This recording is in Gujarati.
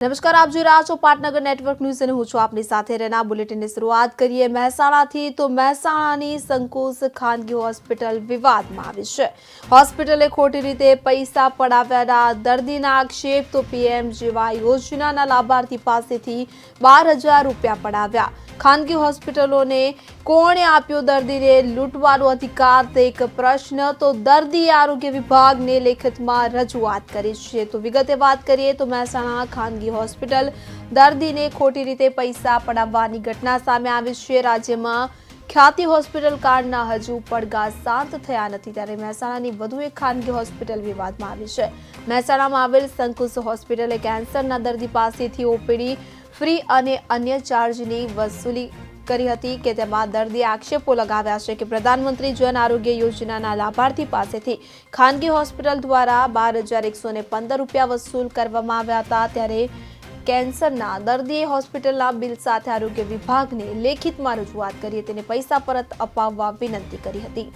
નમસ્કાર, આપ જોઈ રહ્યા છો પાટનગર નેટવર્ક ન્યૂઝ અને હું છું આપની સાથે રેના। બુલેટિનની શરૂઆત કરીએ મહેસાણાથી। તો મહેસાણાની સંકુશ ખાનગી હોસ્પિટલ વિવાદમાં આવી છે। હોસ્પિટલે ખોટી રીતે પૈસા પડાવ્યાના દર્દીના આક્ષેપ। તો પીએમજીવાય યોજનાના લાભાર્થી પાસેથી 12,000 રૂપિયા પડાવ્યા। ખાનગી હોસ્પિટલોને કોણે આપ્યો દર્દીને લૂંટવાનો અધિકાર? તે એક પ્રશ્ન। તો દર્દીએ આરોગ્ય વિભાગને લેખિતમાં રજૂઆત કરી છે। તો વિગતે વાત કરીએ તો મહેસાણા ખાનગી હોસ્પિટલ દર્દીને ખોટી રીતે પૈસા પડાવવાની ઘટના સામે આવી છે। રાજ્યમાં ખ્યાતિ હોસ્પિટલ કાંડના હજુ પડઘા શાંત થયા નથી, ત્યારે મહેસાણાની વધુ એક ખાનગી હોસ્પિટલ વિવાદમાં આવી છે। મહેસાણામાં આવેલ સંકુશ હોસ્પિટલે કેન્સરના દર્દી પાસેથી ઓપીડી ફ્રી અને અન્ય ચાર્જની વસૂલી કરી હતી કે તેમાં દર્દીએ આક્ષેપો લગાવ્યા છે કે પ્રધાનમંત્રી જન આરોગ્ય યોજનાના લાભાર્થી પાસેથી ખાનગી હોસ્પિટલ દ્વારા 12,115 રૂપિયા વસૂલ કરવામાં આવ્યા હતા। ત્યારે કેન્સરના દર્દીએ હોસ્પિટલના બિલ સાથે આરોગ્ય વિભાગને લેખિતમાં રજૂઆત કરી તેને પૈસા પરત અપાવવા વિનંતી કરી હતી।